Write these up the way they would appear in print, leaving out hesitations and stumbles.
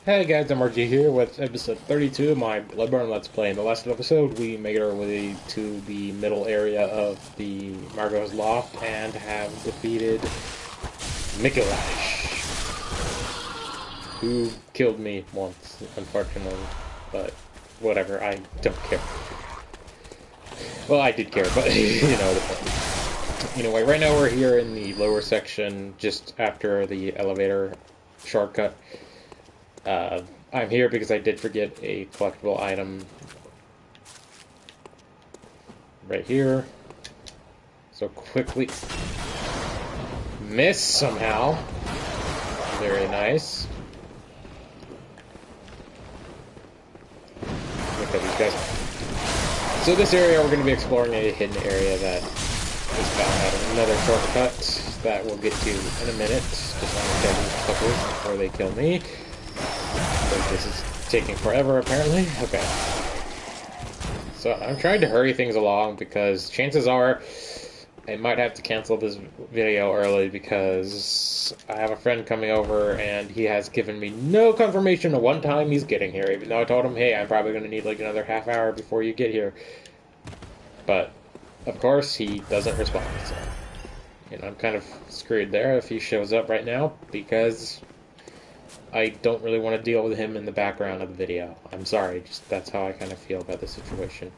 Hey guys, I'm RG here with episode 32 of my Bloodborne Let's Play. In the last episode, we made our way to the middle area of the Margot's Loft and have defeated Mikulash, who killed me once, unfortunately. But whatever, I don't care. Well, I did care, but you know the point. Anyway, right now we're here in the lower section, just after the elevator shortcut. I'm here because I did forget a collectible item right here. So quickly miss somehow. Very nice. Look at these guys. So this area we're going to be exploring a hidden area that is found out of another shortcut that we'll get to in a minute. Just want to kill these fuckers before they kill me. This is taking forever, apparently. Okay. So I'm trying to hurry things along because chances are I might have to cancel this video early because I have a friend coming over and he has given me no confirmation of what time he's getting here, even though I told him, hey, I'm probably going to need like another half hour before you get here. But, of course, he doesn't respond, so, I'm kind of screwed there if he shows up right now because I don't really want to deal with him in the background of the video. I'm sorry, just that's how I kind of feel about the situation.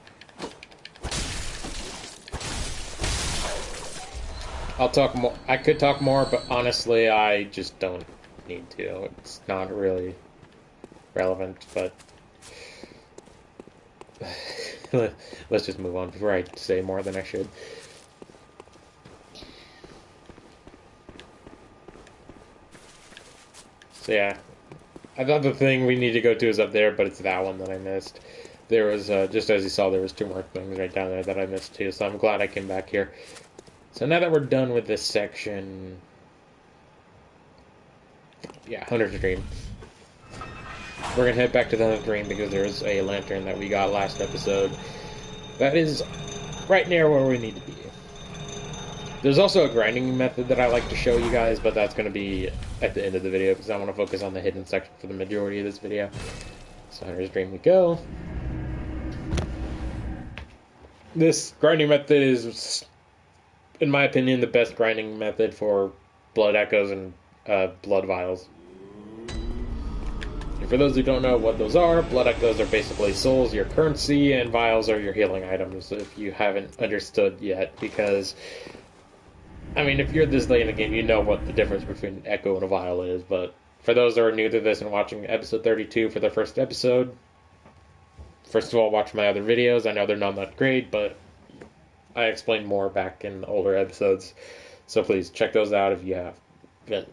I'll talk more. I could talk more, but honestly, I just don't need to. It's not really relevant, but let's just move on before I say more than I should. So yeah, I thought the thing we need to go to is up there, but it's that one that I missed. There was, just as you saw, there was two more things right down there that I missed too, so I'm glad I came back here. So now that we're done with this section, yeah, Hunter's Dream. We're gonna head back to the Hunter's Dream because there's a lantern that we got last episode that is right near where we need to be. There's also a grinding method that I like to show you guys, but that's going to be at the end of the video because I want to focus on the hidden section for the majority of this video. So Hunter's Dream we go. This grinding method is, in my opinion, the best grinding method for blood echoes and blood vials. And for those who don't know what those are, blood echoes are basically souls, your currency, and vials are your healing items, if you haven't understood yet, because I mean, if you're this late in the game, you know what the difference between an echo and a vial is, but for those that are new to this and watching episode 32 for the first episode, first of all, watch my other videos. I know they're not that great, but I explained more back in older episodes, so please check those out if you haven't.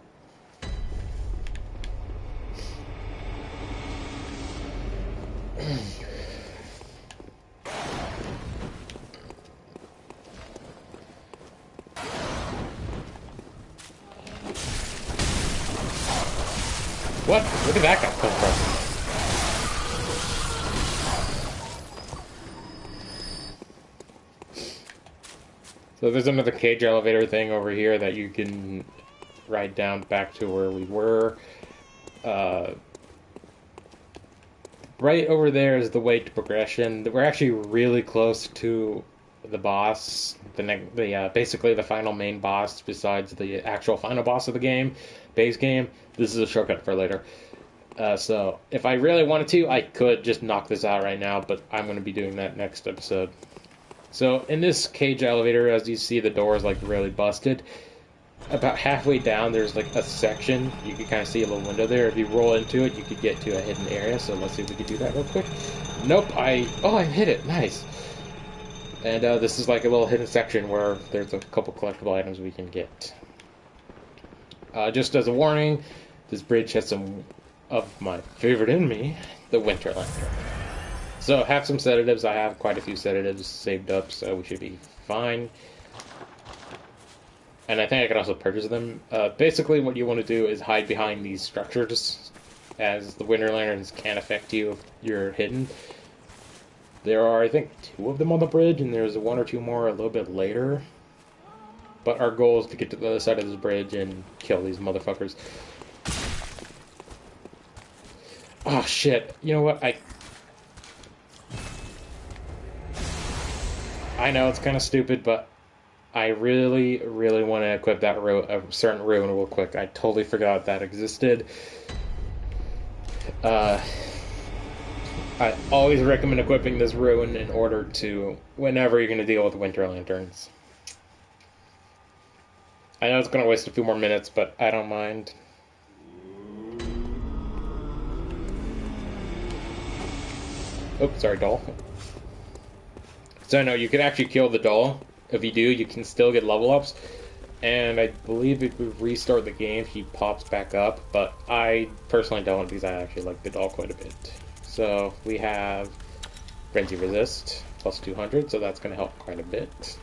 What? Where did that guy come from? So there's another cage elevator thing over here that you can ride down back to where we were. Right over there is the way to progression. We're actually really close to the boss, basically the final main boss besides the actual final boss of the game, base game. This is a shortcut for later. So if I really wanted to, I could just knock this out right now, but I'm going to be doing that next episode. So in this cage elevator, as you see, the door is like really busted. About halfway down, there's like a section. You can kind of see a little window there. If you roll into it, you could get to a hidden area. So let's see if we can do that real quick. Nope, I hit it. Nice. And this is like a little hidden section where there's a couple collectible items we can get. Just as a warning, this bridge has some of my favorite enemy, the Winter Lantern. So have some sedatives. I have quite a few sedatives saved up, so we should be fine. And I think I could also purchase them. Basically, what you want to do is hide behind these structures, as the Winter Lanterns can affect you if you're hidden. There are, I think, 2 of them on the bridge, and there's 1 or 2 more a little bit later. But our goal is to get to the other side of this bridge and kill these motherfuckers. Oh shit! You know what? I know it's kind of stupid, but I really, really want to equip that a certain rune real quick. I totally forgot that existed. Uh, I always recommend equipping this rune in order to whenever you're going to deal with winter lanterns. I know it's going to waste a few more minutes, but I don't mind. Oops, sorry, doll. So no, you can actually kill the doll. If you do, you can still get level ups. And I believe if we restart the game, he pops back up. But I personally don't because I actually like the doll quite a bit. So we have Frenzy Resist plus 200, so that's going to help quite a bit.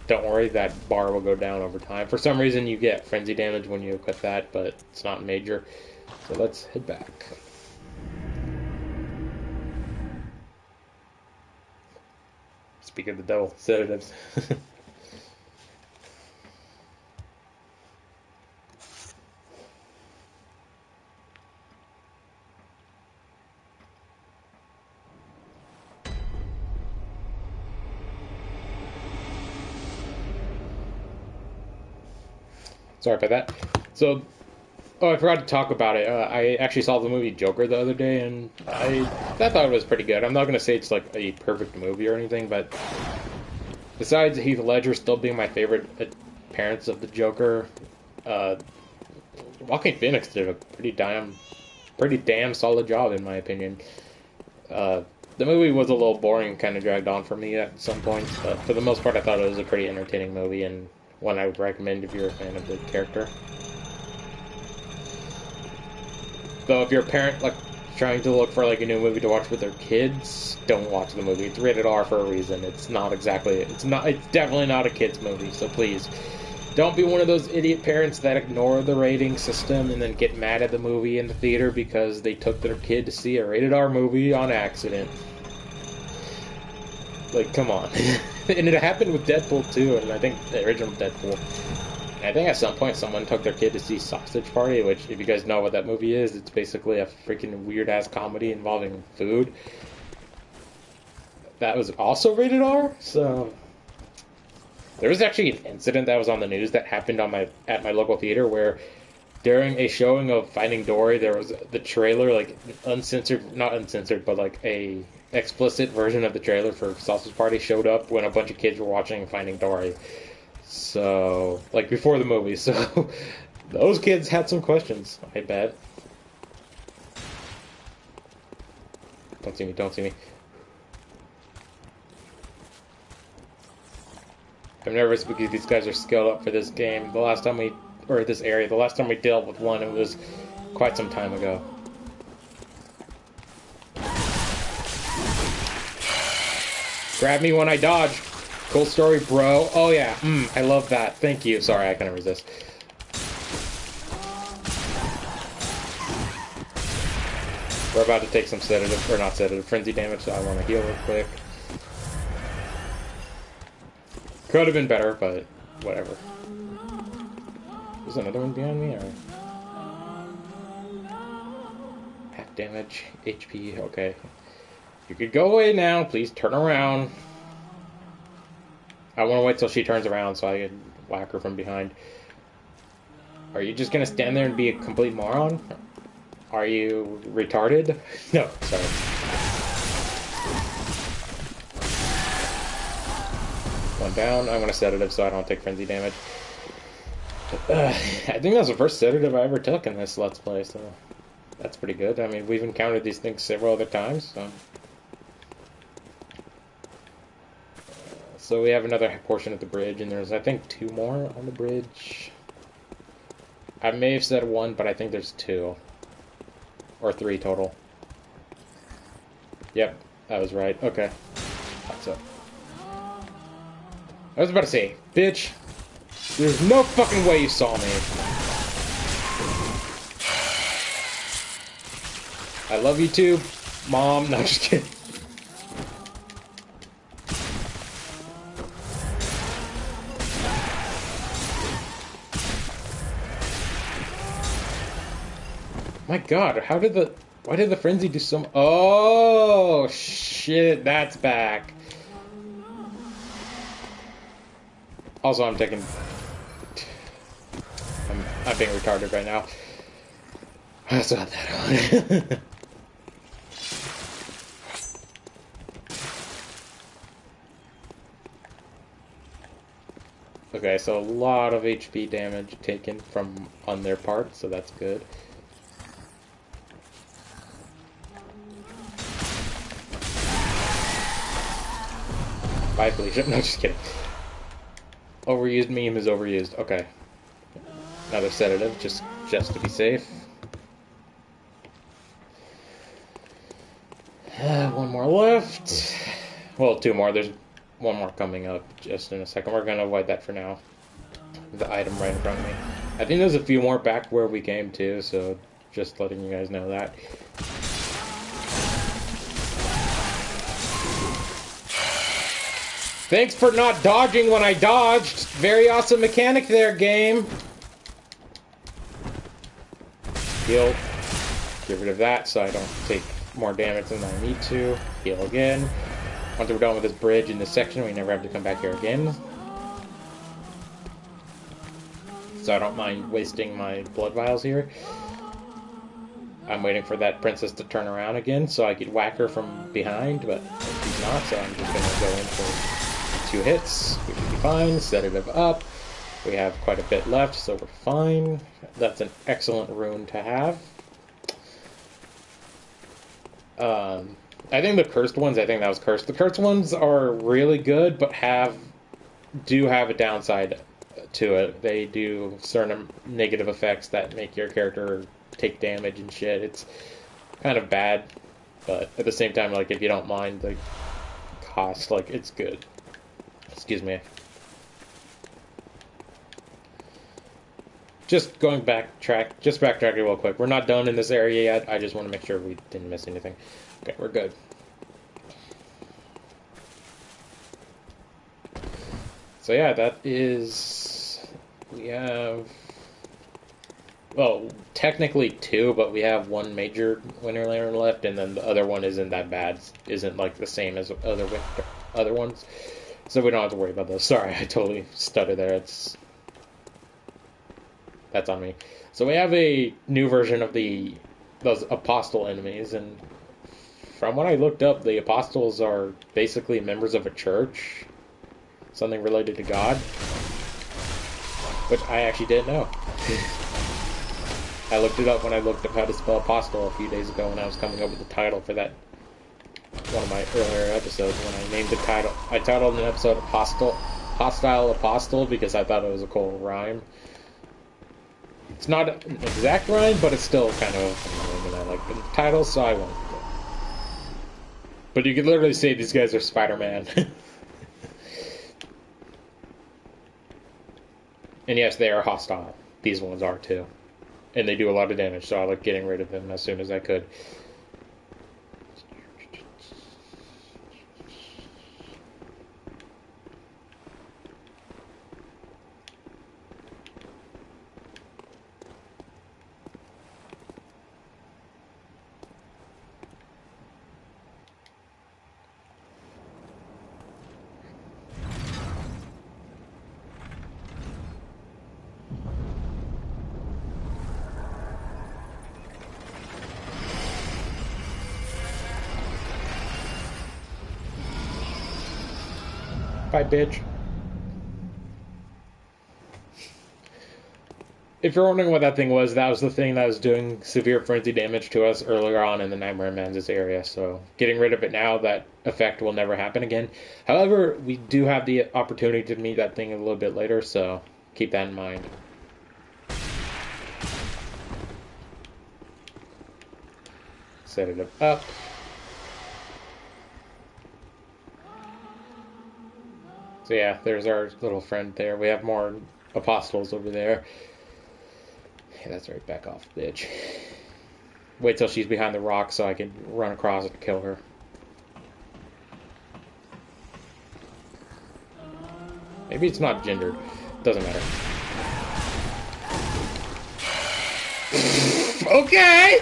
Don't worry, that bar will go down over time. For some reason, you get frenzy damage when you equip that, but it's not major. So let's head back. Speak of the devil, sedatives. Sorry about that. So, I forgot to talk about it. I actually saw the movie Joker the other day, and I thought it was pretty good. I'm not going to say it's like a perfect movie or anything, but besides Heath Ledger still being my favorite appearance of the Joker, Joaquin Phoenix did a pretty damn solid job in my opinion. The movie was a little boring and kind of dragged on for me at some points, but for the most part, I thought it was a pretty entertaining movie and one I would recommend if you're a fan of the character. Though, if you're a parent like trying to look for like a new movie to watch with their kids, don't watch the movie. It's rated R for a reason. It's definitely not a kids movie. So please, don't be one of those idiot parents that ignore the rating system and then get mad at the movie in the theater because they took their kid to see a rated R movie on accident. Like, come on. And it happened with Deadpool too, and I think the original Deadpool. I think at some point someone took their kid to see Sausage Party, which, if you guys know what that movie is, it's basically a freaking weird-ass comedy involving food. That was also rated R, so... There was actually an incident that was on the news that happened at my local theater where during a showing of Finding Dory, there was the trailer, like, not uncensored, but like a explicit version of the trailer for Sausage Party showed up when a bunch of kids were watching Finding Dory. So, like, before the movie. So, those kids had some questions, I bet. Don't see me, don't see me. I'm nervous because these guys are skilled up for this game. This area, the last time we dealt with one, it was quite some time ago. Grab me when I dodge. Cool story, bro. Oh yeah, I love that. Thank you. Sorry, I couldn't resist. We're about to take some frenzy damage, so I want to heal real quick. Could have been better, but whatever. There's another one behind me, or... Half damage, HP, okay. You could go away now, please turn around. I want to wait till she turns around so I can whack her from behind. Are you just gonna stand there and be a complete moron? Are you retarded? No, sorry. One down. I'm gonna sedative so I don't take frenzy damage. I think that's the first sedative I ever took in this Let's Play, so that's pretty good. I mean, we've encountered these things several other times, so... So we have another portion of the bridge, and there's, I think, 2 more on the bridge. I may have said 1, but I think there's 2. Or 3 total. Yep, that was right. Okay. That's up. I was about to say, bitch, there's no fucking way you saw me. I love you too, Mom. No, just kidding. My god, how did the... Why did the frenzy do so? Oh shit, that's back. Also, I'm being retarded right now. That's not that on. Okay, so a lot of HP damage taken from on their part, so that's good. Bye, Felicia. No, just kidding. Overused meme is overused. Okay. Another sedative, just to be safe. One more left. Well, two more. There's one more coming up just in a second. We're gonna avoid that for now. The item right in front of me. I think there's a few more back where we came to, so just letting you guys know that. Thanks for not dodging when I dodged. Very awesome mechanic there, game. Heal. Get rid of that so I don't take more damage than I need to. Heal again. Once we're done with this bridge in this section, we never have to come back here again. So I don't mind wasting my blood vials here. I'm waiting for that princess to turn around again so I could whack her from behind, but she's not, so I'm just going to go in for 2 hits. We should be fine. Set it up. We have quite a bit left, so we're fine. That's an excellent rune to have. I think the cursed ones, I think that was cursed. The cursed ones are really good, but do have a downside to it. They do certain negative effects that make your character take damage and shit. It's kind of bad, but at the same time, like, if you don't mind the cost, like, it's good. Excuse me. Just backtracking real quick. We're not done in this area yet. I just want to make sure we didn't miss anything. Okay, we're good. So yeah, that is... We have... Well, technically 2, but we have 1 major winter lantern left, and then the other one isn't that bad. Isn't like the same as other ones. So we don't have to worry about those. Sorry, I totally stuttered there. That's on me. So we have a new version of those apostle enemies, and from what I looked up, the apostles are basically members of a church, something related to God, which I actually didn't know. I looked it up when I looked up how to spell apostle a few days ago when I was coming up with the title for that one of my earlier episodes. When I named the title, I titled an episode Hostile Apostle because I thought it was a cool rhyme. It's not an exact rhyme, but it's still kind of a funny rhyme, and I like the title, so I went with it. But you could literally say these guys are Spider-Man. And yes, they are hostile. These ones are too. And they do a lot of damage, so I like getting rid of them as soon as I could. Bye, bitch. If you're wondering what that thing was, that was the thing that was doing severe frenzy damage to us earlier on in the Nightmare Mantis area, so getting rid of it now, that effect will never happen again. However, we do have the opportunity to meet that thing a little bit later, so keep that in mind. Set it up. So yeah, there's our little friend there. We have more apostles over there. Yeah, that's right, back off, bitch. Wait till she's behind the rock so I can run across and kill her. Maybe it's not gendered. Doesn't matter. Okay!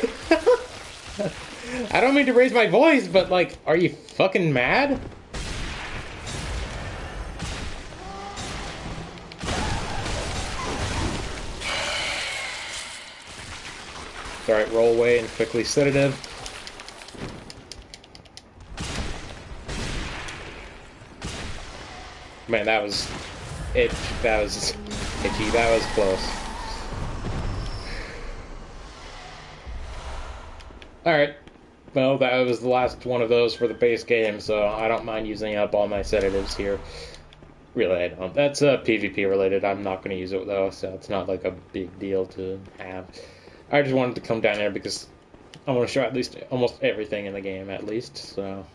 I don't mean to raise my voice, but, like, are you fucking mad? Alright, roll away and quickly sedative. Man, that was itchy. That was itchy. That was close. Alright. Well, that was the last one of those for the base game, so I don't mind using up all my sedatives here. Really, I don't. That's PvP related. I'm not going to use it, though, so it's not like a big deal to have. I just wanted to come down there because I want to show at least almost everything in the game, at least, so...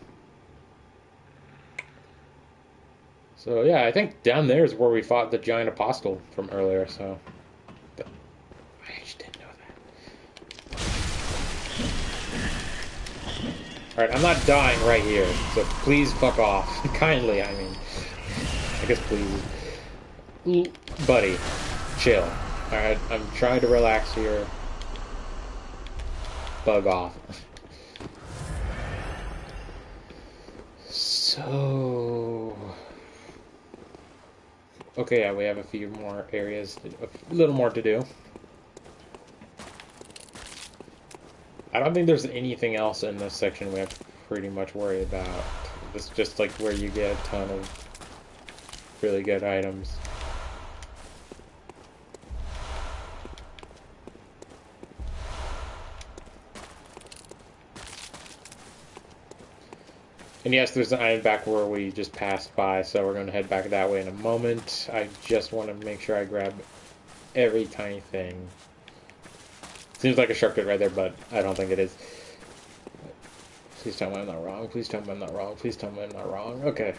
So, yeah, I think down there is where we fought the giant apostle from earlier, so... I just didn't know that. Alright, I'm not dying right here, so please fuck off. Kindly, I mean. I guess please. Buddy, chill. Alright, I'm trying to relax here. Bug off. So... Okay, yeah, we have a few more areas, a little more to do. I don't think there's anything else in this section we have to pretty much worry about. It's just like where you get a ton of really good items. And yes, there's an item back where we just passed by, so we're going to head back that way in a moment. I just want to make sure I grab every tiny thing. Seems like a shortcut right there, but I don't think it is. Please tell me I'm not wrong. Please tell me I'm not wrong. Please tell me I'm not wrong. Okay.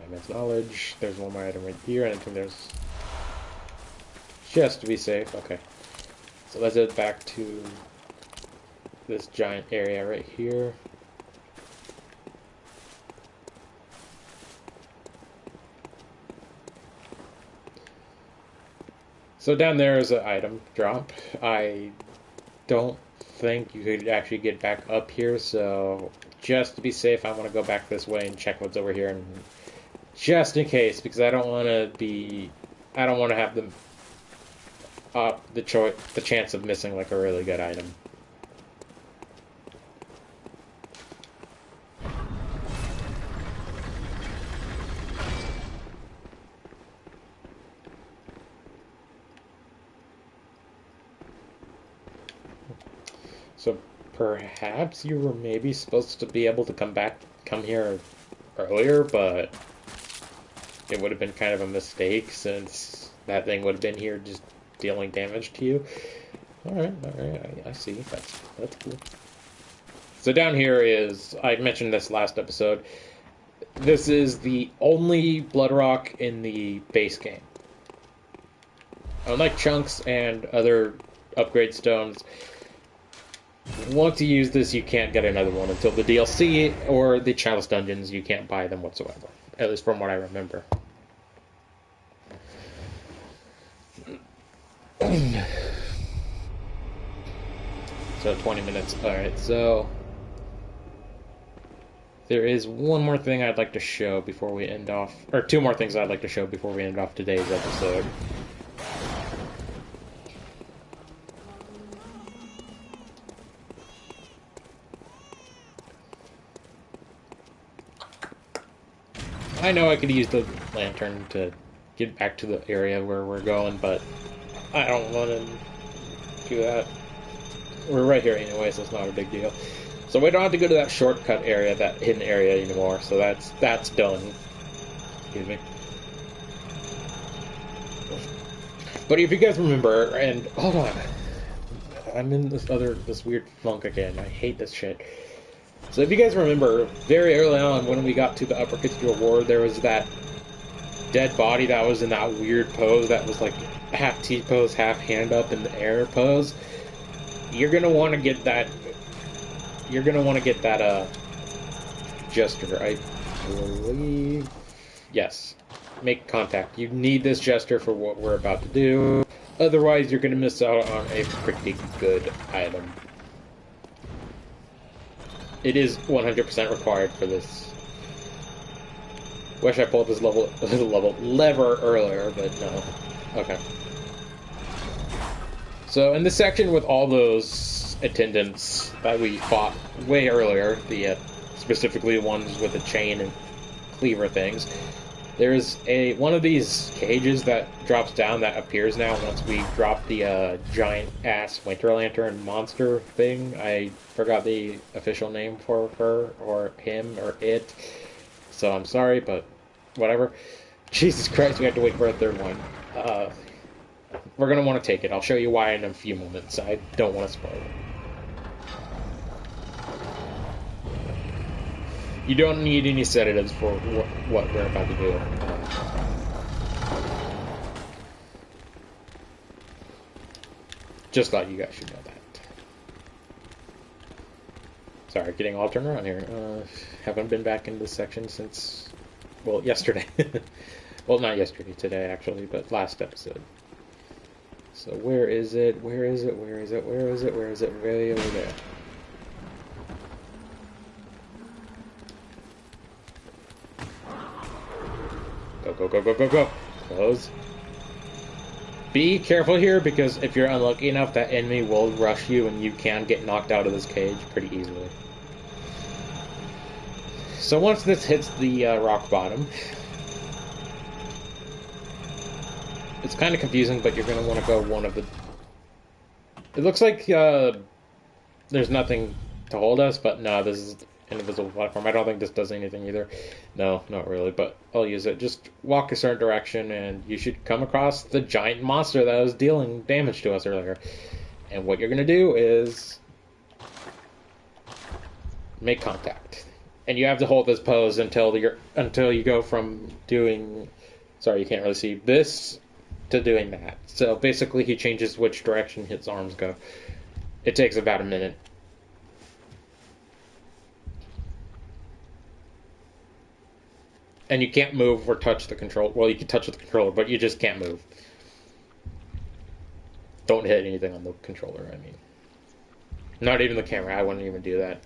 Advanced knowledge. There's one more item right here, and I think there's... Just to be safe. Okay. So let's head back to this giant area right here. So down there is an item drop. I don't think you could actually get back up here, so just to be safe, I want to go back this way and check what's over here, and just in case, because I don't want to have the chance of missing like a really good item. So perhaps you were maybe supposed to be able to come here earlier, but it would have been kind of a mistake since that thing would have been here just dealing damage to you. Alright, I see. That's cool. So down here is, I mentioned this last episode, this is the only blood rock in the base game. Unlike chunks and other upgrade stones, once you use this, you can't get another one until the DLC or the Chalice Dungeons. You can't buy them whatsoever, at least from what I remember. So 20 minutes. Alright, so there is one more thing I'd like to show before we end off, or two more things I'd like to show before we end off today's episode. I know I could use the lantern to get back to the area where we're going, but I don't want to do that. We're right here anyway, so it's not a big deal. So we don't have to go to that shortcut area, that hidden area anymore, so that's done. Excuse me. But if you guys remember, and hold on, I'm in this weird funk again. I hate this shit. So if you guys remember, very early on when we got to the Upper Cathedral Ward, there was that dead body that was in that weird pose that was like half T-pose, half hand up in the air pose. You're gonna want to get that. You're gonna want to get that gesture. I believe. Yes. Make contact. You need this gesture for what we're about to do. Otherwise, you're gonna miss out on a pretty good item. It is 100% required for this. Wish I pulled this lever earlier, but no. Okay. So in this section with all those attendants that we fought way earlier, the specifically ones with the chain and cleaver things, there's one of these cages that drops down that appears now once we drop the giant ass Winter Lantern monster thing. I forgot the official name for her or him or it, so I'm sorry, but whatever. Jesus Christ, we have to wait for a third one. We're gonna want to take it. I'll show you why in a few moments. I don't want to spoil it. You don't need any sedatives for what we're about to do. Just thought you guys should know that. Sorry, getting all turned around here. Haven't been back in this section since, well, yesterday. Well, not yesterday, today actually, but last episode. So where is it? Where is it? Where is it? Where is it? Where is it? Way over there. Go, go, go, go, go, go. Close. Be careful here, because if you're unlucky enough, that enemy will rush you and you can get knocked out of this cage pretty easily. So once this hits the rock bottom, it's kind of confusing, but you're going to want to go one of the... It looks like there's nothing to hold us, but no, this is an invisible platform. I don't think this does anything either. No, not really, but I'll use it. Just walk a certain direction, and you should come across the giant monster that was dealing damage to us earlier. And what you're going to do is make contact. And you have to hold this pose until you go from doing... Sorry, you can't really see this to doing that. So basically he changes which direction his arms go. It takes about a minute. And you can't move or touch the controller. Well, you can touch the controller, but you just can't move. Don't hit anything on the controller, I mean. Not even the camera, I wouldn't even do that.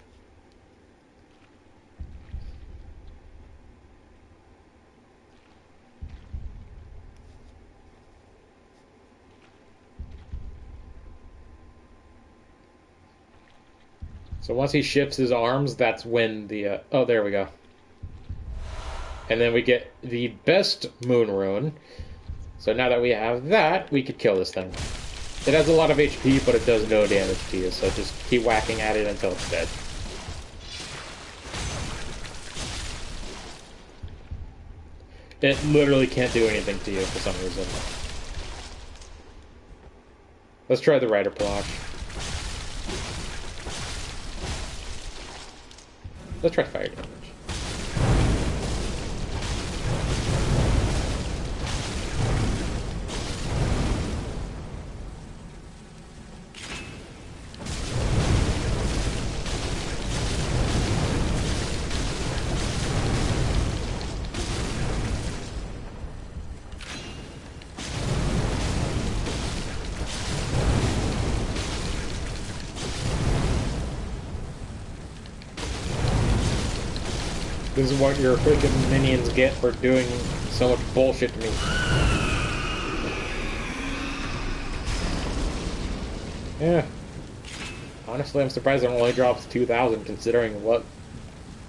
So once he shifts his arms, that's when the... oh, there we go. And then we get the best moon rune. So now that we have that, we could kill this thing. It has a lot of HP, but it does no damage to you, so just keep whacking at it until it's dead. It literally can't do anything to you for some reason. Let's try the rider block. Let's try fire damage. This is what your freaking minions get for doing so much bullshit to me. Yeah. Honestly, I'm surprised it only drops 2,000 considering what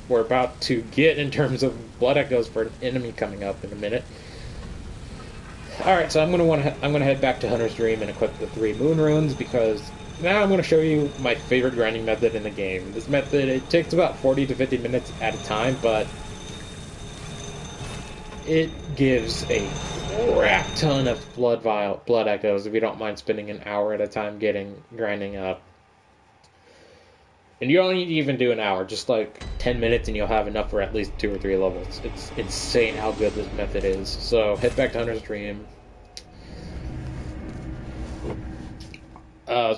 we're about to get in terms of blood echoes for an enemy coming up in a minute. Alright, so I'm gonna head back to Hunter's Dream and equip the 3 moon runes, because now I'm going to show you my favorite grinding method in the game. This method, it takes about 40 to 50 minutes at a time, but it gives a crap ton of blood echoes if you don't mind spending an hour at a time grinding up. And you don't need to even do an hour, just like 10 minutes and you'll have enough for at least 2 or 3 levels. It's insane how good this method is. So head back to Hunter's Dream.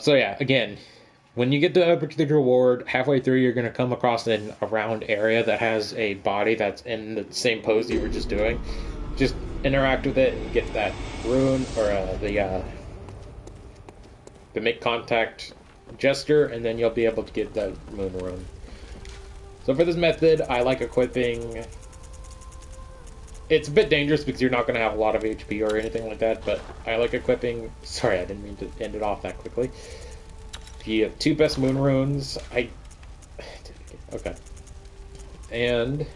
So yeah, again, when you get to a particular ward, halfway through you're going to come across a round area that has a body that's in the same pose you were just doing. Just interact with it and get that rune, or the make contact gesture, and then you'll be able to get that moon rune. So for this method, I like equipping... It's a bit dangerous because you're not going to have a lot of HP or anything like that, but I like equipping... Sorry, I didn't mean to end it off that quickly. The 2 best moon runes, Okay. And...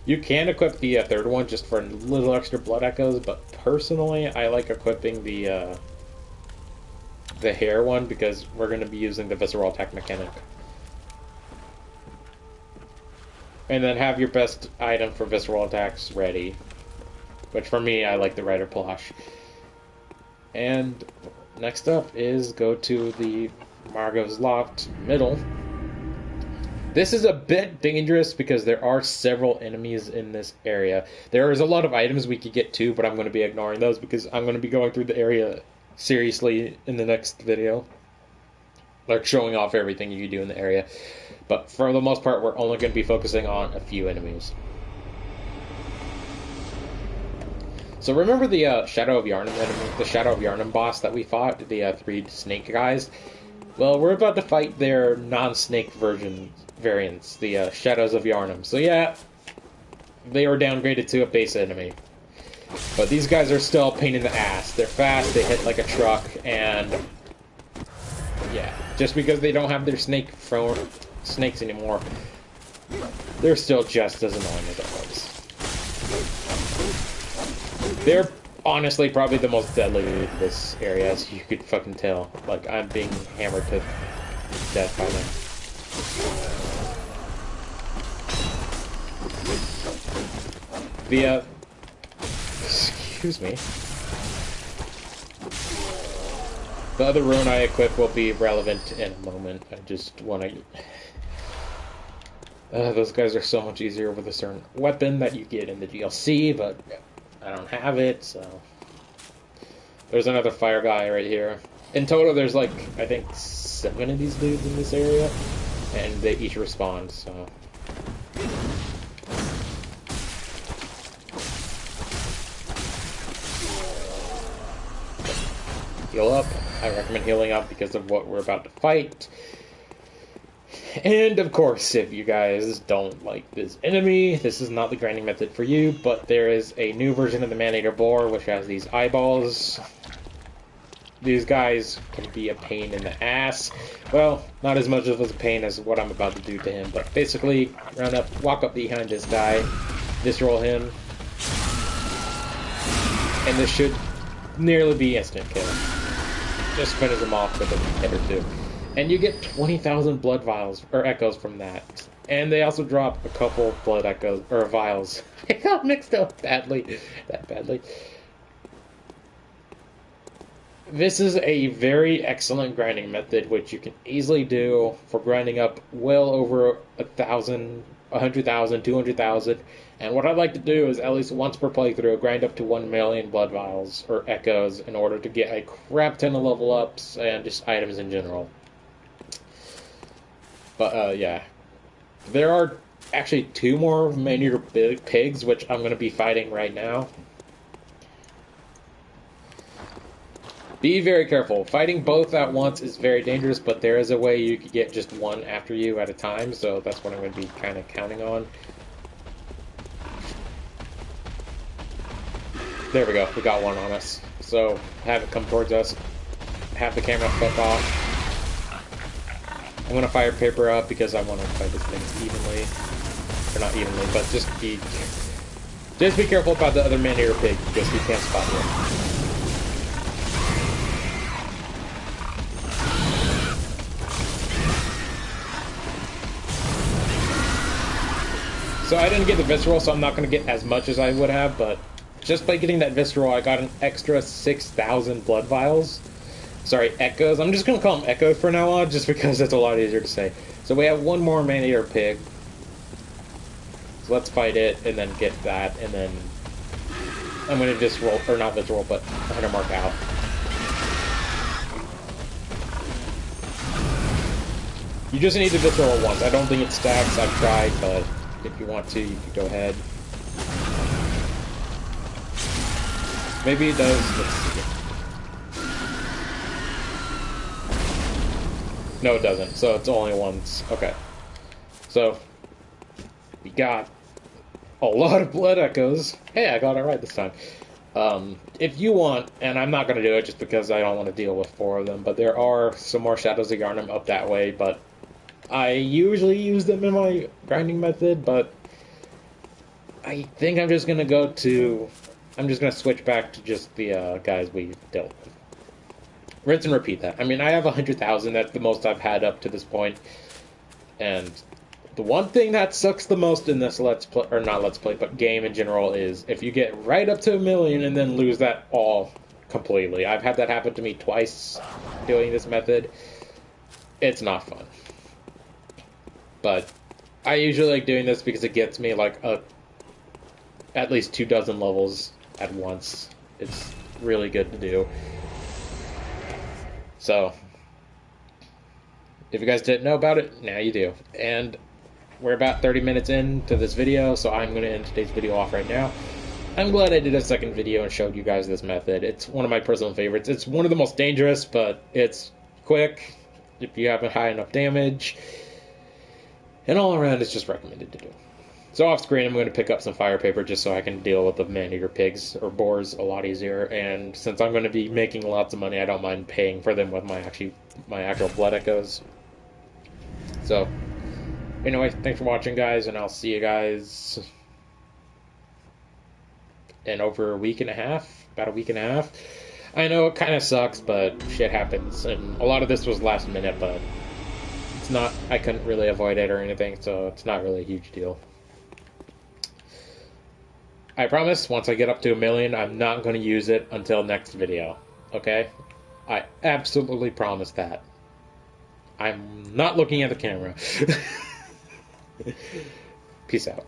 You can equip the 3rd one just for a little extra blood echoes, but personally, I like equipping the hair one because we're going to be using the visceral attack mechanic. And then have your best item for visceral attacks ready. Which for me, I like the Rider Plush. And next up is go to the Margot's Loft middle. This is a bit dangerous because there are several enemies in this area. There is a lot of items we could get to, but I'm going to be ignoring those because I'm going to be going through the area seriously in the next video. Like showing off everything you can do in the area. But for the most part, we're only going to be focusing on a few enemies. So remember the Shadow of Yharnam enemy, the Shadow of Yharnam boss that we fought, the 3 snake guys? Well, we're about to fight their non-snake variants, the Shadows of Yharnam. So yeah, they were downgraded to a base enemy. But these guys are still a pain in the ass. They're fast, they hit like a truck, and yeah, just because they don't have their snakes anymore, they're still just as annoying as always. They're honestly probably the most deadly in this area, as you could fucking tell. Like, I'm being hammered to death by them. Excuse me. The other rune I equip will be relevant in a moment. I just want to... those guys are so much easier with a certain weapon that you get in the DLC, but I don't have it, so... There's another fire guy right here. In total, there's like, I think, 7 of these dudes in this area, and they each respawn, so... Heal up. I recommend healing up because of what we're about to fight. And of course, if you guys don't like this enemy, this is not the grinding method for you, but there is a new version of the Man-Eater Boar which has these eyeballs. These guys can be a pain in the ass. Well, not as much of a pain as what I'm about to do to him, but basically, walk up behind this guy, visceral him, and this should nearly be instant kill. Just finish him off with a hit or 2. And you get 20,000 blood vials, or echoes from that. And they also drop a couple blood echoes, or vials. I got mixed up that badly. This is a very excellent grinding method, which you can easily do for grinding up well over 1,000, 100,000, 200,000. And what I'd like to do is at least once per playthrough, grind up to 1 million blood vials, or echoes, in order to get a crap ton of level ups and just items in general. But, yeah. There are actually 2 more Man-Eater pigs, which I'm going to be fighting right now. Be very careful. Fighting both at once is very dangerous, but there is a way you could get just one after you at a time, so that's what I'm going to be kind of counting on. There we go. We got one on us. So, have it come towards us. Have the camera flip off. I'm going to fire paper up because I want to fight this thing evenly. Or not evenly, but just be careful about the other Man-Eater pig because he can't spot you. So I didn't get the visceral, so I'm not going to get as much as I would have, but just by getting that visceral, I got an extra 6,000 blood vials. Sorry, echoes. I'm just going to call them echoes for now on, just because it's a lot easier to say. So we have one more Man-Eater pig. So let's fight it, and then get that, and then I'm going to visceral, or not visceral, but 100 mark out. You just need the visceral once. I don't think it stacks. I've tried, but if you want to, you can go ahead. Maybe it does. Let's see. No, it doesn't. So it's only once. Okay. So we got a lot of blood echoes. Hey, I got it right this time. If you want, and I'm not going to do it just because I don't want to deal with four of them, but there are some more Shadows of Yharnam up that way, but I usually use them in my grinding method, but I think I'm just going to go to... I'm just going to switch back to just the guys we dealt with. Rinse and repeat that. I mean, I have 100,000. That's the most I've had up to this point. And the one thing that sucks the most in this Let's Play, or not Let's Play, but game in general, is if you get right up to 1,000,000 and then lose that all completely. I've had that happen to me twice doing this method. It's not fun. But I usually like doing this because it gets me like at least 24 levels at once. It's really good to do. So, if you guys didn't know about it, now you do. And we're about 30 minutes into this video, so I'm going to end today's video off right now. I'm glad I did a second video and showed you guys this method. It's one of my personal favorites. It's one of the most dangerous, but it's quick if you have a high enough damage. And all around, it's just recommended to do. So off screen, I'm going to pick up some fire paper just so I can deal with the man-eater pigs or boars a lot easier. And since I'm going to be making lots of money, I don't mind paying for them with my actual blood echoes. So, anyway, thanks for watching, guys, and I'll see you guys in over a week and a half. About a week and a half. I know it kind of sucks, but shit happens. And a lot of this was last minute, but it's not... I couldn't really avoid it or anything, so it's not really a huge deal. I promise, once I get up to 1,000,000, I'm not going to use it until next video. Okay? I absolutely promise that. I'm not looking at the camera. Peace out.